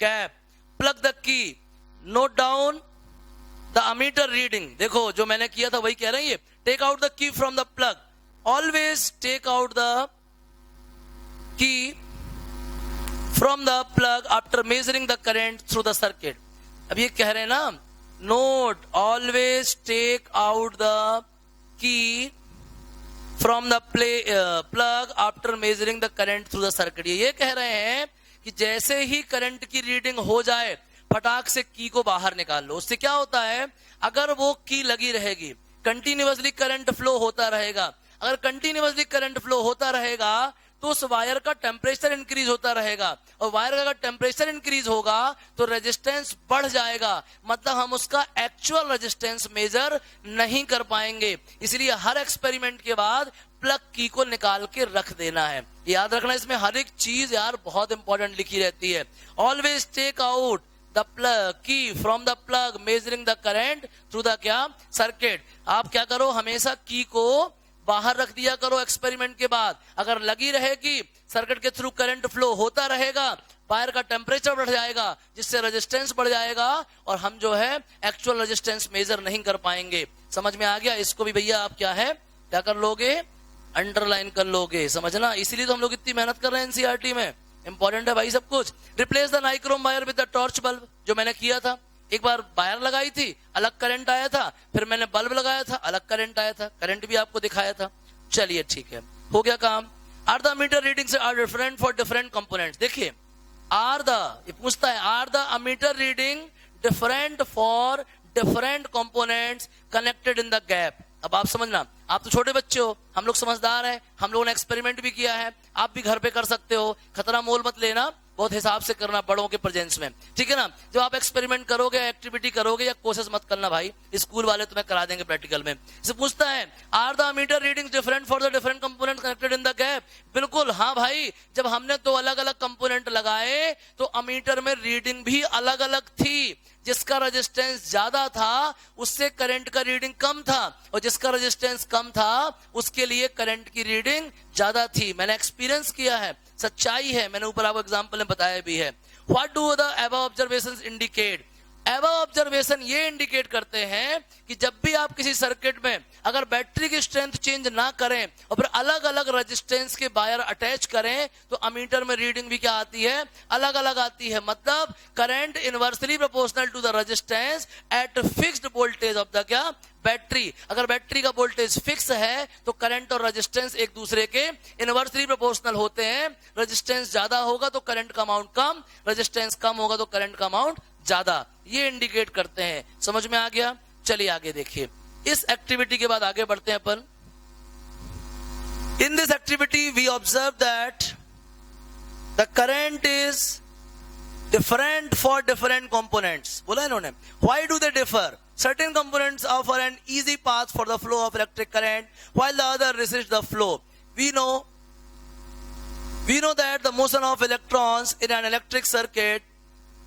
gap, plug the key, note down the ammeter reading. देखो जो मैंने किया था वही कह रहे हैं ये. Take out the key from the plug. Always take out the key from the plug after measuring the current through the circuit. अब ये कह रहे हैं ना, note always take out the key from the plug after measuring the current through the circuit. ये कह रहे हैं कि जैसे ही करंट की रीडिंग हो जाए फटाक से की को बाहर निकाल लो. उससे क्या होता है, अगर वो की लगी रहेगी, कंटिन्यूअसली करंट फ्लो होता रहेगा. अगर कंटिन्यूअसली करंट फ्लो होता रहेगा तो उस वायर का टेम्परेचर इंक्रीज होता रहेगा, और वायर का अगर टेम्परेचर इंक्रीज होगा तो रेजिस्टेंस बढ़ जाएगा, मतलब हम उसका एक्चुअल रेजिस्टेंस मेजर नहीं कर पाएंगे. इसलिए हर एक्सपेरिमेंट के बाद प्लग की को निकाल के रख देना है. याद रखना, इसमें हर एक चीज यार बहुत इंपॉर्टेंट लिखी रहती है. Always take out the plug key from the plug measuring the current through the क्या सर्किट. आप क्या करो, हमेशा की को बाहर रख दिया करो एक्सपेरिमेंट के बाद. अगर लगी रहेगी, सर्किट के थ्रू करंट फ्लो होता रहेगा, वायर का टेम्परेचर बढ़ जाएगा जिससे रेजिस्टेंस बढ़ जाएगा और हम जो है एक्चुअल रेजिस्टेंस मेजर नहीं कर पाएंगे. समझ में आ गया? इसको भी भैया आप क्या है, क्या कर लोगे, अंडरलाइन कर लोगे. समझना, इसीलिए तो हम लोग इतनी मेहनत कर रहे हैं एनसीईआरटी में. इंपॉर्टेंट है भाई सब कुछ. Replace the nichrome wire with the torch bulb, जो मैंने किया था. एक बार वायर लगाई थी, अलग करंट आया था, फिर मैंने बल्ब लगाया था, अलग करंट आया था. करंट भी आपको दिखाया था. चलिए ठीक है, हो गया काम. Are the meter readings are different for different components. देखिए, आर द, ये पूछता है, are the ammeter reading different for different components connected in the gap. अब आप समझना, आप तो छोटे बच्चे हो, हम लोग समझदार हैं, हम लोगों ने एक्सपेरिमेंट भी किया है, आप भी घर पे कर सकते हो. खतरा मोल मत लेना, बहुत हिसाब से करना बड़ों के प्रेजेंस में, ठीक है ना. जब आप एक्सपेरिमेंट करोगे, एक्टिविटी करोगे, या कोशिश मत करना भाई, स्कूल वाले तुम्हें करा देंगे प्रैक्टिकल में. इसे पूछता है, are the meter readings different for the different component connected in the gap. बिल्कुल हाँ भाई, जब हमने दो अलग अलग कंपोनेंट लगाए तो अमीटर में रीडिंग भी अलग अलग थी. जिसका रेजिस्टेंस ज्यादा था उससे करंट का रीडिंग कम था, और जिसका रेजिस्टेंस कम था उसके लिए करंट की रीडिंग ज्यादा थी. मैंने एक्सपीरियंस किया है, सच्चाई है, मैंने ऊपर आपको एग्जांपल में बताया भी है. What do the above observations indicate. Above observation ये इंडिकेट करते हैं कि जब भी आप किसी सर्किट में अगर बैटरी की स्ट्रेंथ चेंज ना करें और फिर अलग अलग रेजिस्टेंस के वायर अटैच करें तो अमीटर में रीडिंग भी क्या आती है, अलग अलग आती है. मतलब current inversely proportional to the resistance at fixed voltage of the क्या बैटरी. अगर बैटरी का वोल्टेज फिक्स है तो करंट और रेजिस्टेंस एक दूसरे के इनवर्सली प्रोपोर्शनल होते हैं. रेजिस्टेंस ज्यादा होगा तो करंट का अमाउंट कम, रेजिस्टेंस कम होगा तो करंट का अमाउंट ज्यादा. ये इंडिकेट करते हैं. समझ में आ गया? चलिए आगे देखिए. इस एक्टिविटी के बाद आगे बढ़ते हैं अपन. In this activity we observe that the current is different for different components. बोला इन्होंने. Why do they differ? Certain components offer an easy path for the flow of electric current, while the other resists the flow. We know that the motion of electrons in an electric circuit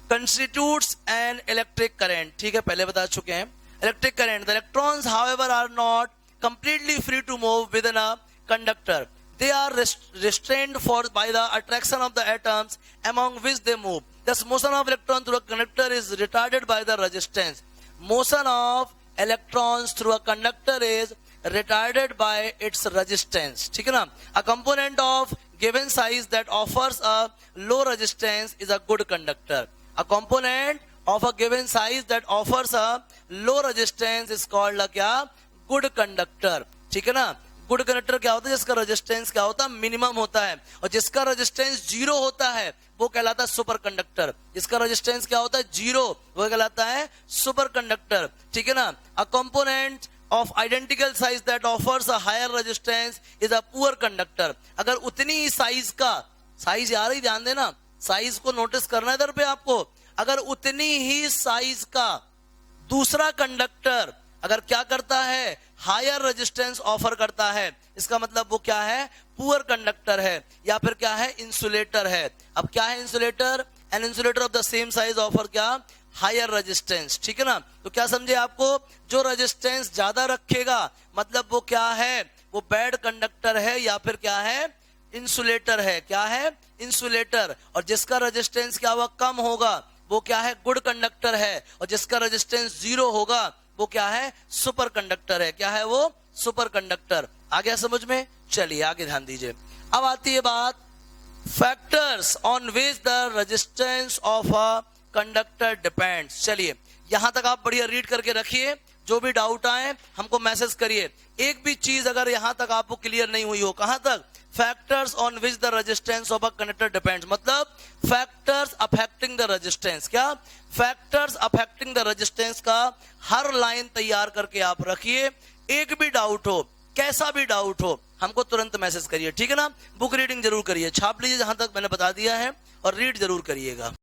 constitutes an electric current. ठीक है, पहले बता चुके हैं. Electric current. The electrons, however, are not completely free to move within a conductor. They are restrained by the attraction of the atoms among which they move. Thus, motion of electron through a conductor is retarded by the resistance. Motion of electrons through a conductor is retarded by its resistance. ठीक है ना. A component of given size that offers a low resistance is a good conductor. A component of a given size that offers a low resistance is called a क्या, good conductor. ठीक है ना. Good conductor क्या होता है? जिसका resistance क्या होता है, मिनिमम होता है, और जिसका रेजिस्टेंस जीरो होता है वो कहलाता है सुपर कंडक्टर. जिसका रेजिस्टेंस क्या होता है, जीरो, वो कहलाता है सुपर कंडक्टर. ठीक है ना. A component of identical size that offers a higher resistance is a poor conductor. अगर उतनी ही साइज का, साइज यार ही ध्यान देना, साइज को नोटिस करना है इधर पे आपको. अगर उतनी ही साइज का दूसरा कंडक्टर अगर क्या करता है, हायर रेजिस्टेंस ऑफर करता है, इसका मतलब वो क्या है, पुअर कंडक्टर है, या फिर क्या है, इंसुलेटर है. अब क्या है insulator? An insulator of the same size offer क्या, हायर रेजिस्टेंस. ठीक है ना. तो क्या समझे आपको, जो रेजिस्टेंस ज्यादा रखेगा मतलब वो क्या है, वो बैड कंडक्टर है या फिर क्या है, इंसुलेटर है। क्या है? इंसुलेटर। और जिसका रेजिस्टेंस क्या हुआ? कम होगा, वो क्या है? गुड कंडक्टर है। और जिसका रेजिस्टेंस 0 होगा वो क्या है? सुपर कंडक्टर है। क्या है वो? Super conductor. आ गया समझ में? चलिए आगे ध्यान दीजिए। अब आती है बात factors on which the resistance of a conductor depends. चलिए यहां तक आप बढ़िया रीड करके रखिए, जो भी डाउट आए हमको मैसेज करिए। एक भी चीज अगर यहां तक आपको क्लियर नहीं हुई हो, कहां तक? Factors on which the resistance of a conductor depends, मतलब फैक्टर्स अफेक्टिंग द रेजिस्टेंस। क्या? फैक्टर्स अफेक्टिंग द रेजिस्टेंस का हर लाइन तैयार करके आप रखिए। एक भी डाउट हो, कैसा भी डाउट हो, हमको तुरंत मैसेज करिए, ठीक है ना? बुक रीडिंग जरूर करिए, छाप लीजिए जहां तक मैंने बता दिया है, और रीड जरूर करिएगा।